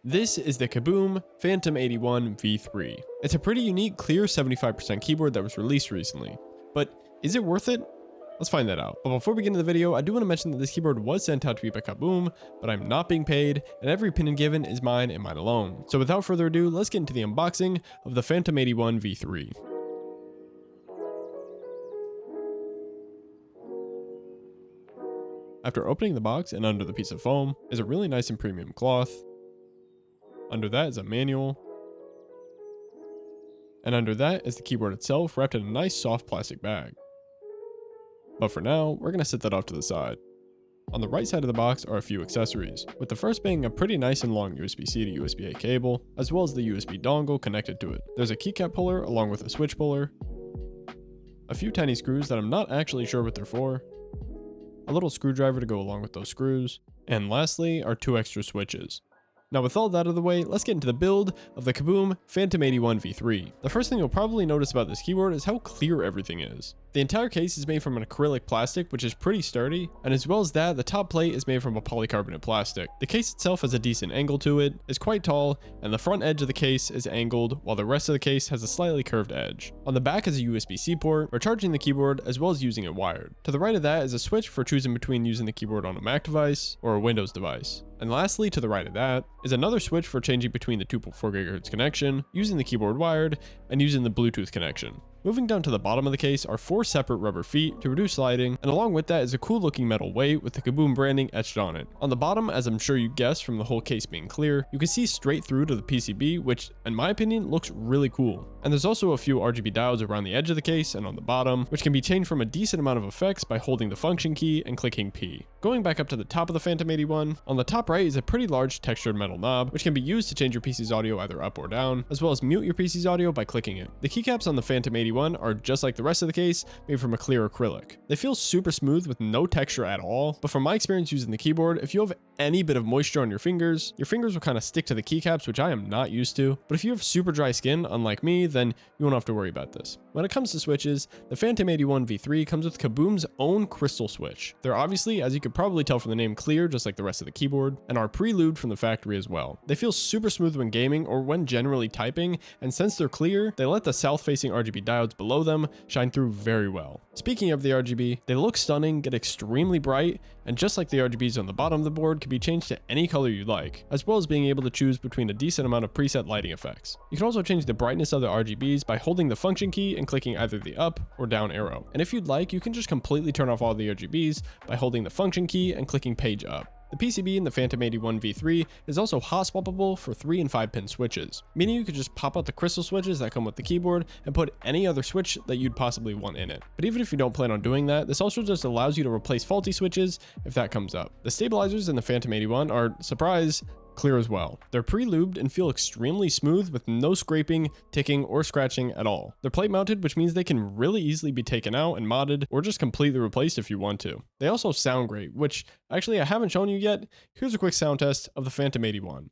This is the KiiBOOM Phantom 81 V3. It's a pretty unique clear 75% keyboard that was released recently, but is it worth it? Let's find that out. But before we get into the video, I do want to mention that this keyboard was sent out to me by KiiBOOM, but I'm not being paid, and every opinion given is mine and mine alone. So without further ado, let's get into the unboxing of the Phantom 81 V3. After opening the box, and under the piece of foam is a really nice and premium cloth. Under that is a manual. And under that is the keyboard itself, wrapped in a nice soft plastic bag. But for now, we're going to set that off to the side. On the right side of the box are a few accessories, with the first being a pretty nice and long USB-C to USB-A cable, as well as the USB dongle connected to it. There's a keycap puller along with a switch puller, a few tiny screws that I'm not actually sure what they're for, a little screwdriver to go along with those screws, and lastly are two extra switches. Now with all that out of the way, let's get into the build of the KiiBOOM Phantom 81 V3. The first thing you'll probably notice about this keyboard is how clear everything is. The entire case is made from an acrylic plastic, which is pretty sturdy, and as well as that, the top plate is made from a polycarbonate plastic. The case itself has a decent angle to it, is quite tall, and the front edge of the case is angled, while the rest of the case has a slightly curved edge. On the back is a USB-C port for charging the keyboard, as well as using it wired. To the right of that is a switch for choosing between using the keyboard on a Mac device or a Windows device. And lastly, to the right of that is another switch for changing between the 2.4 GHz connection, using the keyboard wired, and using the Bluetooth connection. Moving down to the bottom of the case are 4 separate rubber feet to reduce sliding, and along with that is a cool looking metal weight with the KiiBOOM branding etched on it. On the bottom, as I'm sure you guessed from the whole case being clear, you can see straight through to the PCB, which in my opinion looks really cool. And there's also a few RGB diodes around the edge of the case and on the bottom, which can be changed from a decent amount of effects by holding the function key and clicking P. Going back up to the top of the Phantom 81, on the top right is a pretty large textured metal knob, which can be used to change your PC's audio either up or down, as well as mute your PC's audio by clicking it. The keycaps on the Phantom 81 are just like the rest of the case, made from a clear acrylic. They feel super smooth with no texture at all, but from my experience using the keyboard, if you have any bit of moisture on your fingers will kind of stick to the keycaps, which I am not used to. But if you have super dry skin, unlike me, then you won't have to worry about this. When it comes to switches, the Phantom 81 V3 comes with KiiBOOM's own crystal switch. They're obviously, as you could probably tell from the name, clear, just like the rest of the keyboard, and are pre-lubed from the factory as well. They feel super smooth when gaming or when generally typing, and since they're clear, they let the south-facing RGB diodes below them shine through very well. Speaking of the RGB, they look stunning, get extremely bright, and just like the RGBs on the bottom of the board, can be changed to any color you like, as well as being able to choose between a decent amount of preset lighting effects. You can also change the brightness of the RGBs by holding the function key and clicking either the up or down arrow. And if you'd like, you can just completely turn off all the RGBs by holding the function key and clicking page up. The PCB in the Phantom 81 V3 is also hot swappable for 3 and 5 pin switches, meaning you could just pop out the crystal switches that come with the keyboard and put any other switch that you'd possibly want in it. But even if you don't plan on doing that, this also just allows you to replace faulty switches if that comes up. The stabilizers in the Phantom 81 are, surprise, clear as well. They're pre-lubed and feel extremely smooth with no scraping, ticking, or scratching at all. They're plate mounted, which means they can really easily be taken out and modded or just completely replaced if you want to. They also sound great, which actually I haven't shown you yet. Here's a quick sound test of the Phantom 81.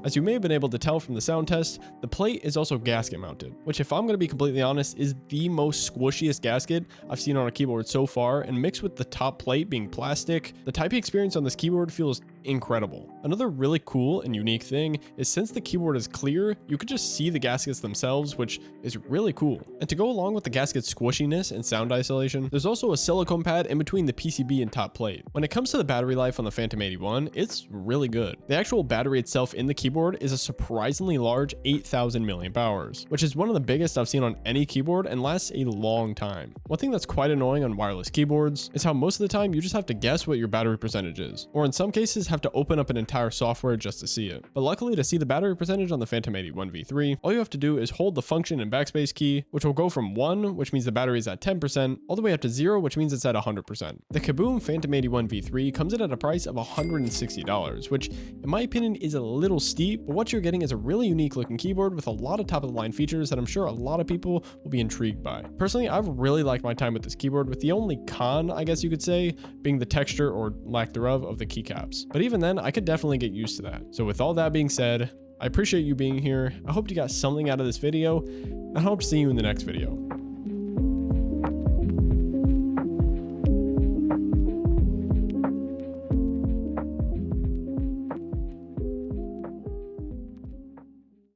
As you may have been able to tell from the sound test, the plate is also gasket mounted, which if I'm going to be completely honest is the most squishiest gasket I've seen on a keyboard so far, and mixed with the top plate being plastic, the typing experience on this keyboard feels incredible. Another really cool and unique thing is since the keyboard is clear, you could just see the gaskets themselves, which is really cool. And to go along with the gasket's squishiness and sound isolation, there's also a silicone pad in between the PCB and top plate. When it comes to the battery life on the Phantom 81, it's really good. The actual battery itself in the keyboard is a surprisingly large 8,000 mAh, which is one of the biggest I've seen on any keyboard and lasts a long time. One thing that's quite annoying on wireless keyboards is how most of the time you just have to guess what your battery percentage is, or in some cases have to open up an entire software just to see it. But luckily, to see the battery percentage on the Phantom 81 V3, all you have to do is hold the function and backspace key, which will go from 1, which means the battery is at 10%, all the way up to 0, which means it's at 100%. The KiiBOOM Phantom 81 V3 comes in at a price of $160, which in my opinion is a little steep key, but what you're getting is a really unique looking keyboard with a lot of top of the line features that I'm sure a lot of people will be intrigued by. Personally, I've really liked my time with this keyboard, with the only con, I guess you could say, being the texture or lack thereof of the keycaps. But even then, I could definitely get used to that. So with all that being said, I appreciate you being here. I hope you got something out of this video, and I hope to see you in the next video.